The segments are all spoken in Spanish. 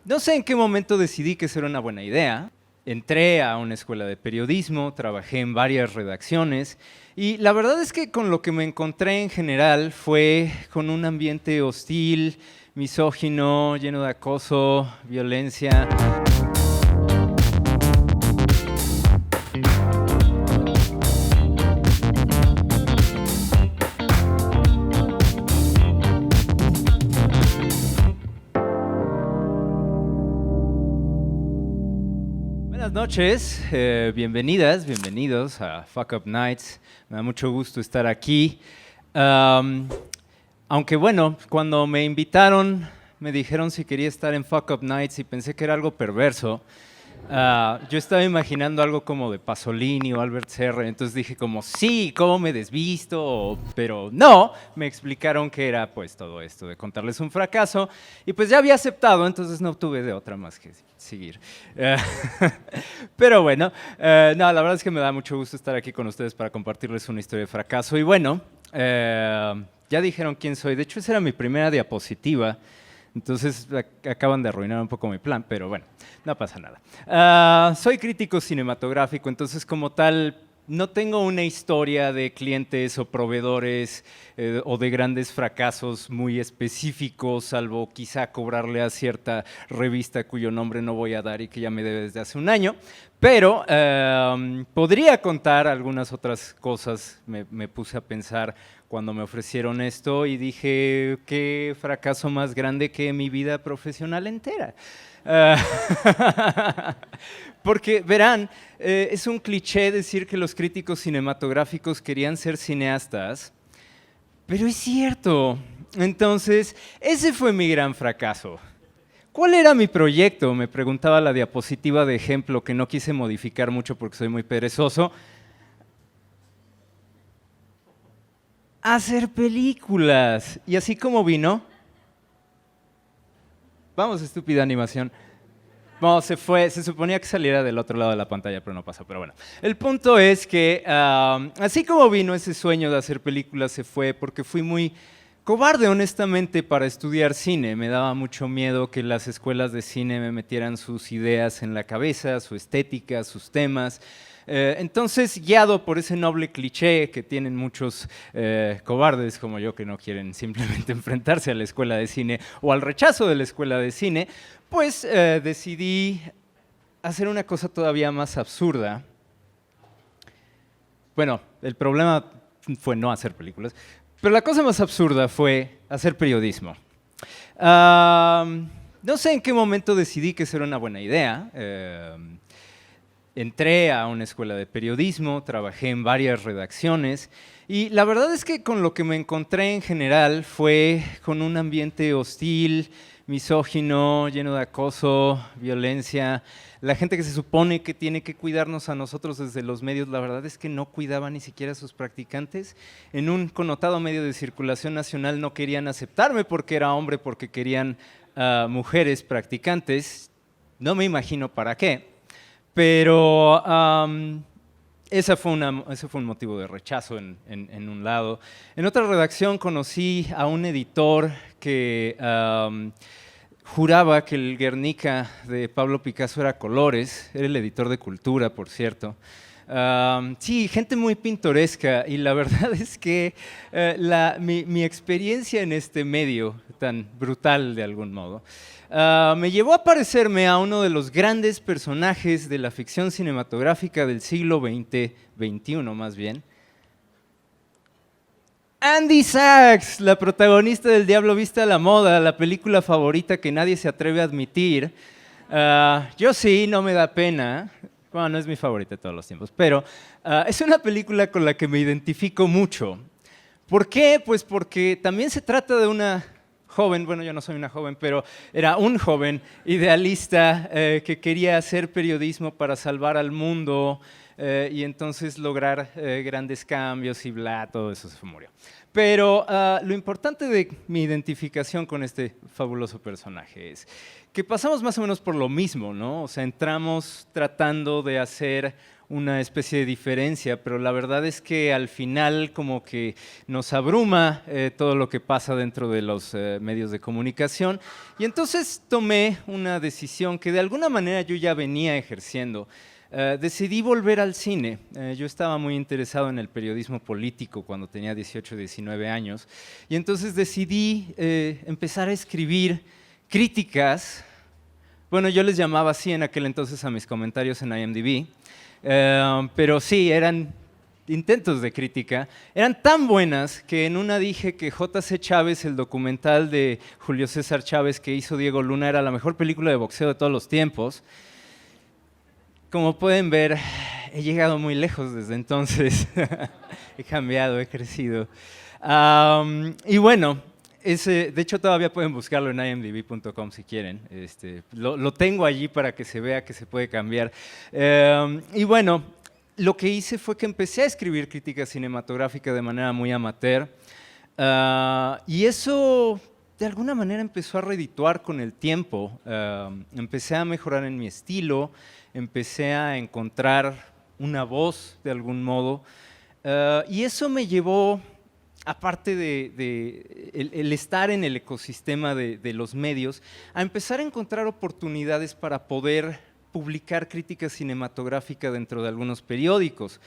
No sé en qué momento decidí que eso era una buena idea. Entré a una escuela de periodismo, trabajé en varias redacciones y la verdad es que con lo que me encontré en general fue con un ambiente hostil, misógino, lleno de acoso, violencia. Buenas noches, bienvenidas, bienvenidos a Fuck Up Nights. Me da mucho gusto estar aquí. Am, Aunque bueno, cuando me invitaron, me dijeron si quería estar en Fuck Up Nights y pensé que era algo perverso. Yo estaba imaginando algo como de Pasolini o Albert Serra, entonces dije como, sí, ¿cómo me desvisto? Pero no, me explicaron que era pues todo esto de contarles un fracaso y pues ya había aceptado, entonces no tuve de otra más que seguir. Eh, Pero bueno, no, la verdad es que me da mucho gusto estar aquí con ustedes para compartirles una historia de fracaso y bueno, ya dijeron quién soy, de hecho esa era mi primera diapositiva. Entonces acaban de arruinar un poco mi plan, pero bueno, no pasa nada. Soy crítico cinematográfico, entonces como tal no tengo una historia de clientes o proveedores o de grandes fracasos muy específicos, salvo quizá cobrarle a cierta revista cuyo nombre no voy a dar y que ya me debe desde hace un año. Pero podría contar algunas otras cosas, me puse a pensar cuando me ofrecieron esto y dije, qué fracaso más grande que mi vida profesional entera. Porque verán, es un cliché decir que los críticos cinematográficos querían ser cineastas, pero es cierto. Entonces, ese fue mi gran fracaso. ¿Cuál era mi proyecto? Me preguntaba la diapositiva de ejemplo que no quise modificar mucho porque soy muy perezoso. Hacer películas. Y así como vino, vamos, estúpida animación. No, se fue, se suponía que saliera del otro lado de la pantalla, pero no pasó. Pero bueno, el punto es que así como vino ese sueño de hacer películas, se fue porque fui muy cobarde, honestamente, para estudiar cine. Me daba mucho miedo que las escuelas de cine me metieran sus ideas en la cabeza, su estética, sus temas. Entonces, guiado por ese noble cliché que tienen muchos cobardes como yo que no quieren simplemente enfrentarse a la escuela de cine o al rechazo de la escuela de cine, pues decidí hacer una cosa todavía más absurda. Bueno, el problema fue no hacer películas, pero la cosa más absurda fue hacer periodismo. No sé en qué momento decidí que eso era una buena idea. Entré a una escuela de periodismo, trabajé en varias redacciones y la verdad es que con lo que me encontré en general fue con un ambiente hostil, misógino, lleno de acoso, violencia. La gente que se supone que tiene que cuidarnos a nosotros desde los medios, la verdad es que no cuidaba ni siquiera a sus practicantes. En un connotado medio de circulación nacional no querían aceptarme porque era hombre, porque querían mujeres practicantes. No me imagino para qué. Pero ese fue un motivo de rechazo en un lado. En otra redacción conocí a un editor que juraba que el Guernica de Pablo Picasso era colores. Era el editor de Cultura, por cierto. Sí, gente muy pintoresca y la verdad es que mi experiencia en este medio tan brutal de algún modo me llevó a parecerme a uno de los grandes personajes de la ficción cinematográfica del siglo XX, XXI más bien. Andy Sachs, la protagonista del Diablo Viste a la Moda, la película favorita que nadie se atreve a admitir. Yo sí, no me da pena. Bueno, no es mi favorita de todos los tiempos, pero es una película con la que me identifico mucho. ¿Por qué? Pues porque también se trata de una joven, bueno, yo no soy una joven, pero era un joven idealista que quería hacer periodismo para salvar al mundo, y entonces lograr grandes cambios y bla, todo eso se murió. Pero lo importante de mi identificación con este fabuloso personaje es que pasamos más o menos por lo mismo, ¿no? O sea, entramos tratando de hacer una especie de diferencia, pero la verdad es que al final como que nos abruma todo lo que pasa dentro de los medios de comunicación, y entonces tomé una decisión que de alguna manera yo ya venía ejerciendo. Decidí volver al cine. Yo estaba muy interesado en el periodismo político cuando tenía 18 o 19 años, y entonces decidí empezar a escribir críticas. Bueno, yo les llamaba así en aquel entonces a mis comentarios en IMDb, pero sí, eran intentos de crítica. Eran tan buenas que en una dije que J.C. Chávez, el documental de Julio César Chávez que hizo Diego Luna, era la mejor película de boxeo de todos los tiempos. Como pueden ver, he llegado muy lejos desde entonces. He cambiado, he crecido. Y bueno, de hecho todavía pueden buscarlo en imdb.com si quieren. Lo tengo allí para que se vea que se puede cambiar. Y bueno, lo que hice fue que empecé a escribir crítica cinematográfica de manera muy amateur. Y eso de alguna manera empezó a redituar con el tiempo. Empecé a mejorar en mi estilo, empecé a encontrar una voz de algún modo, y eso me llevó, aparte de el estar en el ecosistema de los medios, a empezar a encontrar oportunidades para poder publicar crítica cinematográfica dentro de algunos periódicos.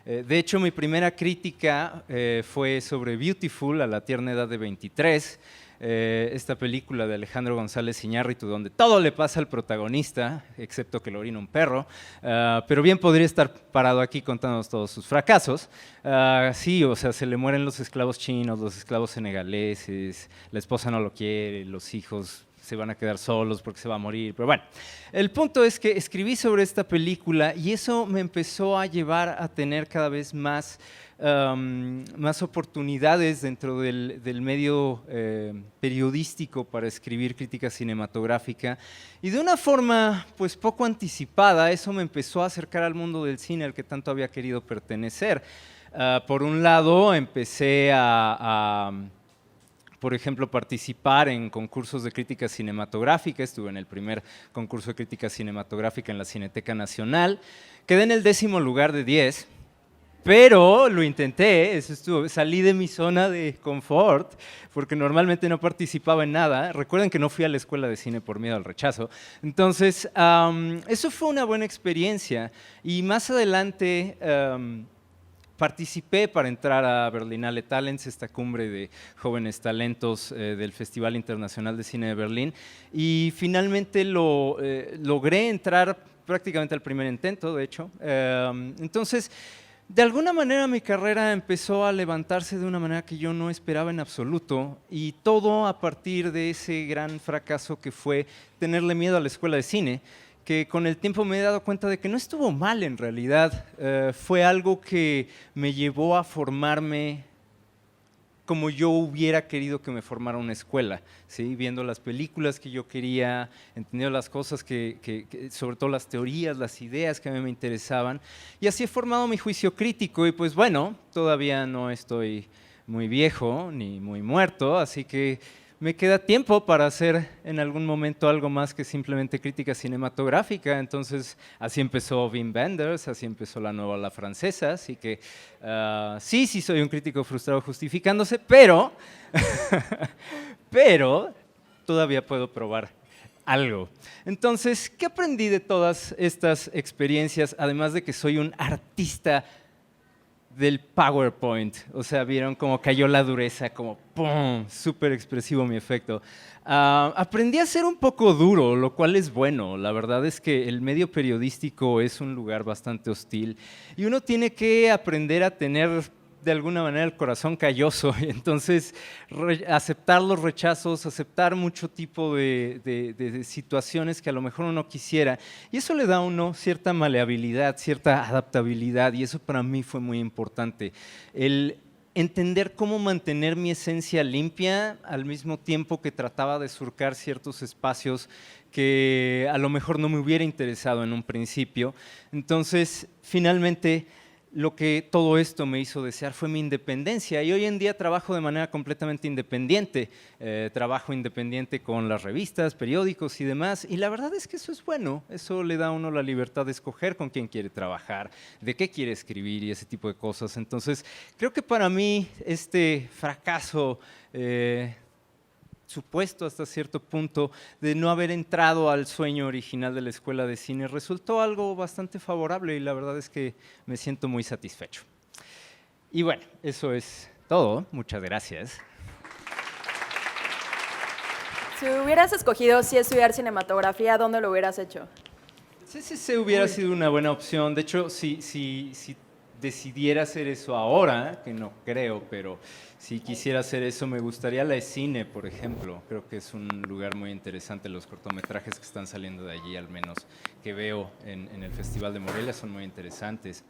De hecho, mi primera crítica fue sobre Beautiful, a la tierna edad de 23, esta película de Alejandro González Iñárritu, donde todo le pasa al protagonista, excepto que lo orina un perro, pero bien podría estar parado aquí contándonos todos sus fracasos. Sí, o sea, se le mueren los esclavos chinos, los esclavos senegaleses, la esposa no lo quiere, los hijos se van a quedar solos porque se va a morir, pero bueno. El punto es que escribí sobre esta película y eso me empezó a llevar a tener cada vez más oportunidades dentro del medio periodístico para escribir crítica cinematográfica, y de una forma pues poco anticipada eso me empezó a acercar al mundo del cine al que tanto había querido pertenecer. Por un lado empecé por ejemplo, participar en concursos de crítica cinematográfica. Estuve en el primer concurso de crítica cinematográfica en la Cineteca Nacional. Quedé en el 10º lugar de 10, pero lo intenté, salí de mi zona de confort, porque normalmente no participaba en nada. Recuerden que no fui a la escuela de cine por miedo al rechazo. Entonces, eso fue una buena experiencia. Y más adelante participé para entrar a Berlinale Talents, esta cumbre de jóvenes talentos del Festival Internacional de Cine de Berlín, y finalmente logré entrar prácticamente al primer intento, de hecho. Entonces, de alguna manera mi carrera empezó a levantarse de una manera que yo no esperaba en absoluto, y todo a partir de ese gran fracaso que fue tenerle miedo a la escuela de cine, que con el tiempo me he dado cuenta de que no estuvo mal en realidad. Fue algo que me llevó a formarme como yo hubiera querido que me formara una escuela, ¿sí? Viendo las películas que yo quería, entendiendo las cosas sobre todo las teorías, las ideas que a mí me interesaban, y así he formado mi juicio crítico. Y pues bueno, todavía no estoy muy viejo ni muy muerto, así que me queda tiempo para hacer en algún momento algo más que simplemente crítica cinematográfica. Entonces, así empezó Wim Wenders, así empezó la nueva ola francesa. Así que sí soy un crítico frustrado justificándose, pero, pero todavía puedo probar algo. Entonces, ¿qué aprendí de todas estas experiencias? Además de que soy un artista del PowerPoint, o sea, vieron cómo cayó la dureza, como ¡pum! Súper expresivo mi efecto. Aprendí a ser un poco duro, lo cual es bueno. La verdad es que el medio periodístico es un lugar bastante hostil y uno tiene que aprender a tener de alguna manera el corazón calloso, y entonces aceptar los rechazos, aceptar mucho tipo de situaciones que a lo mejor uno quisiera, y eso le da a uno cierta maleabilidad, cierta adaptabilidad, y eso para mí fue muy importante. El entender cómo mantener mi esencia limpia al mismo tiempo que trataba de surcar ciertos espacios que a lo mejor no me hubiera interesado en un principio. Entonces, finalmente, lo que todo esto me hizo desear fue mi independencia y hoy en día trabajo de manera completamente independiente. Trabajo independiente con las revistas, periódicos y demás y la verdad es que eso es bueno, eso le da a uno la libertad de escoger con quién quiere trabajar, de qué quiere escribir y ese tipo de cosas. Entonces, creo que para mí este fracaso supuesto hasta cierto punto de no haber entrado al sueño original de la escuela de cine resultó algo bastante favorable y la verdad es que me siento muy satisfecho. Y bueno, eso es todo. Muchas gracias. Si hubieras escogido sí estudiar cinematografía, ¿dónde lo hubieras hecho? CCC hubiera sido una buena opción. De hecho, si decidiera hacer eso ahora, que no creo, pero si quisiera hacer eso, me gustaría la ESCINE, por ejemplo. Creo que es un lugar muy interesante. Los cortometrajes que están saliendo de allí, al menos que veo en el Festival de Morelia, son muy interesantes.